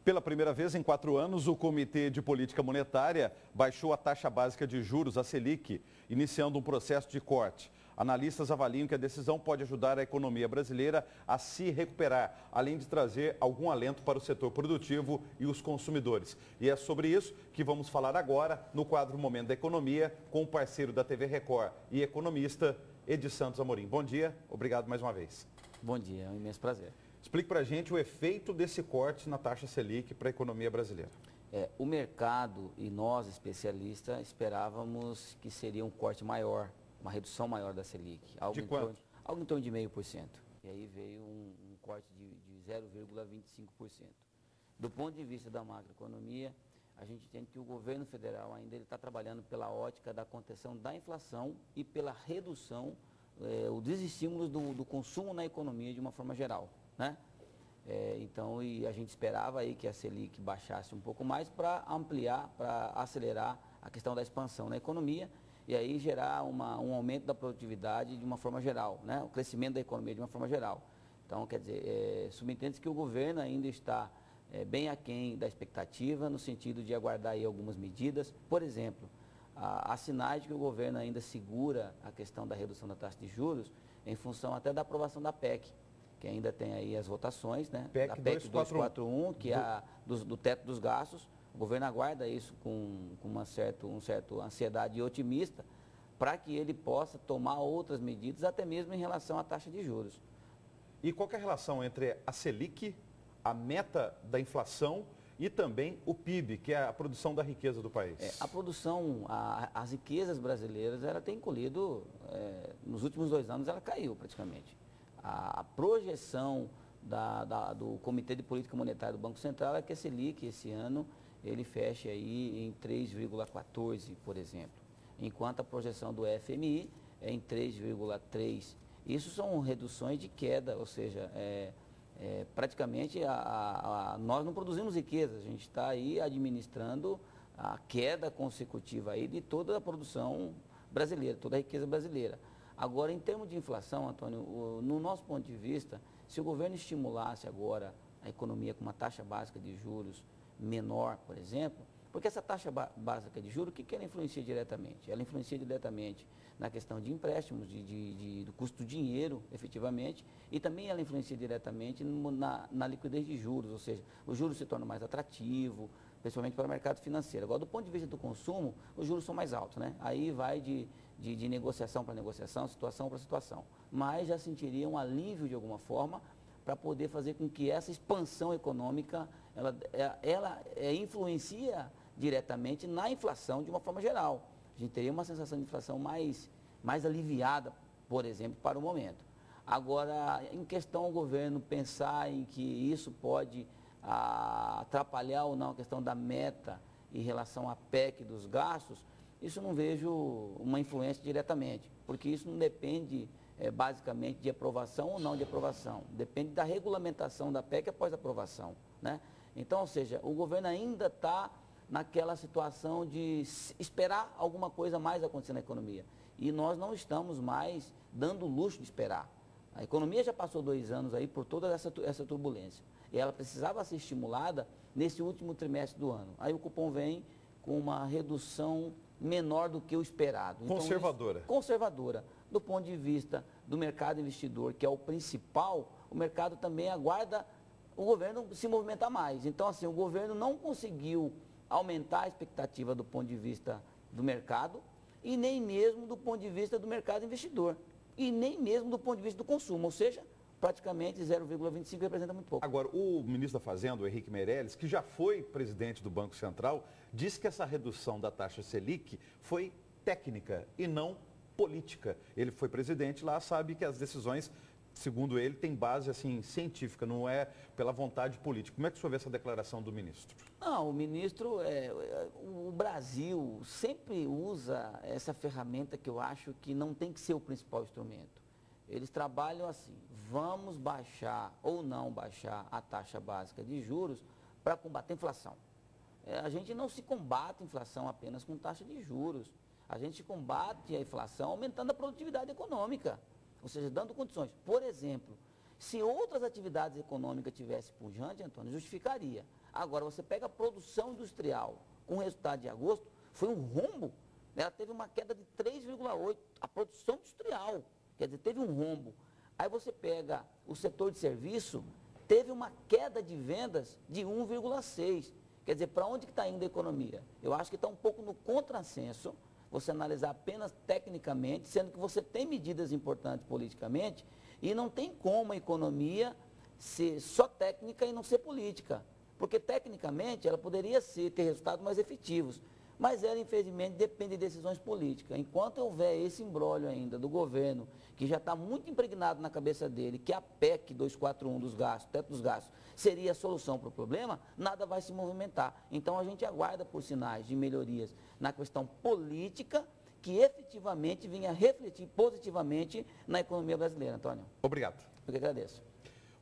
Pela primeira vez em 4 anos, o Comitê de Política Monetária baixou a taxa básica de juros, a Selic, iniciando um processo de corte. Analistas avaliam que a decisão pode ajudar a economia brasileira a se recuperar, além de trazer algum alento para o setor produtivo e os consumidores. E é sobre isso que vamos falar agora no quadro Momento da Economia, com o parceiro da TV Record e economista, Edi Santos Amorim. Bom dia, obrigado mais uma vez. Bom dia, é um imenso prazer. Explique para a gente o efeito desse corte na taxa Selic para a economia brasileira. O mercado e nós, especialistas, esperávamos que seria um corte maior, uma redução maior da Selic. De quanto? Algo em torno de 0,5%. E aí veio um corte de 0,25%. Do ponto de vista da macroeconomia, a gente entende que o governo federal ainda está trabalhando pela ótica da contenção da inflação e pela redução, o desestímulo do consumo na economia de uma forma geral, né? Então, a gente esperava aí que a Selic baixasse um pouco mais para ampliar, para acelerar a questão da expansão na economia e aí gerar um aumento da produtividade de uma forma geral, né? O crescimento da economia de uma forma geral. Então, quer dizer, subentende-se que o governo ainda está bem aquém da expectativa, no sentido de aguardar aí algumas medidas. Por exemplo, há sinais de que o governo ainda segura a questão da redução da taxa de juros em função até da aprovação da PEC, que ainda tem aí as votações, né? PEC da PEC 241, que é do teto dos gastos. O governo aguarda isso com uma certa ansiedade otimista para que ele possa tomar outras medidas, até mesmo em relação à taxa de juros. E qual que é a relação entre a Selic, a meta da inflação e também o PIB, que é a produção da riqueza do país? A produção, as riquezas brasileiras, ela tem encolhido, nos últimos 2 anos ela caiu praticamente. A projeção do Comitê de Política Monetária do Banco Central é que a Selic esse ano ele feche aí em 3,14, por exemplo, enquanto a projeção do FMI é em 3,3. Isso são reduções de queda, ou seja, praticamente nós não produzimos riqueza, a gente está aí administrando a queda consecutiva aí de toda a produção brasileira, toda a riqueza brasileira. Agora, em termos de inflação, Antônio, no nosso ponto de vista, se o governo estimulasse agora a economia com uma taxa básica de juros menor, por exemplo, porque essa taxa básica de juros, o que ela influencia diretamente? Ela influencia diretamente na questão de empréstimos, do custo do dinheiro, efetivamente, e também ela influencia diretamente na liquidez de juros, ou seja, os juros se tornam mais atrativos, principalmente para o mercado financeiro. Agora, do ponto de vista do consumo, os juros são mais altos, né? Aí vai de negociação para negociação, situação para situação. Mas já sentiria um alívio de alguma forma para poder fazer com que essa expansão econômica, ela influencia diretamente na inflação de uma forma geral. A gente teria uma sensação de inflação mais aliviada, por exemplo, para o momento. Agora, em questão o governo pensar em que isso pode atrapalhar ou não a questão da meta em relação à PEC dos gastos, isso não vejo uma influência diretamente, porque isso não depende basicamente de aprovação ou não de aprovação, depende da regulamentação da PEC após a aprovação, né? Então, ou seja, o governo ainda está naquela situação de esperar alguma coisa mais acontecer na economia, e nós não estamos mais dando o luxo de esperar. A economia já passou 2 anos aí por toda essa turbulência, e ela precisava ser estimulada nesse último trimestre do ano. Aí o cupom vem com uma redução menor do que o esperado. Então, conservadora. Conservadora. Do ponto de vista do mercado investidor, que é o principal, o mercado também aguarda o governo se movimentar mais. Então, assim, o governo não conseguiu aumentar a expectativa do ponto de vista do mercado e nem mesmo do ponto de vista do mercado investidor e nem mesmo do ponto de vista do consumo, ou seja, praticamente 0,25 representa muito pouco. Agora, o ministro da Fazenda, o Henrique Meirelles, que já foi presidente do Banco Central, disse que essa redução da taxa Selic foi técnica e não política. Ele foi presidente lá, sabe que as decisões, segundo ele, têm base assim, científica, não é pela vontade política. Como é que o senhor vê essa declaração do ministro? Não, o ministro, o Brasil sempre usa essa ferramenta que eu acho que não tem que ser o principal instrumento. Eles trabalham assim, vamos baixar ou não baixar a taxa básica de juros para combater a inflação. A gente não se combate a inflação apenas com taxa de juros. A gente combate a inflação aumentando a produtividade econômica, ou seja, dando condições. Por exemplo, Se outras atividades econômicas tivessem pujante, Antônio, justificaria. Agora, você pega a produção industrial com o resultado de agosto, foi um rombo. Ela teve uma queda de 3,8%, a produção industrial, quer dizer, teve um rombo. Aí você pega o setor de serviço, teve uma queda de vendas de 1,6%. Quer dizer, para onde que está indo a economia? Eu acho que está um pouco no contrassenso, você analisar apenas tecnicamente, sendo que você tem medidas importantes politicamente, e não tem como a economia ser só técnica e não ser política. Porque tecnicamente ela poderia ter resultados mais efetivos. Mas ela, infelizmente, depende de decisões políticas. Enquanto houver esse imbróglio ainda do governo, que já está muito impregnado na cabeça dele, que a PEC 241 dos gastos, teto dos gastos, seria a solução para o problema, nada vai se movimentar. Então a gente aguarda por sinais de melhorias na questão política, que efetivamente venha refletir positivamente na economia brasileira, Antônio. Obrigado. Eu que agradeço.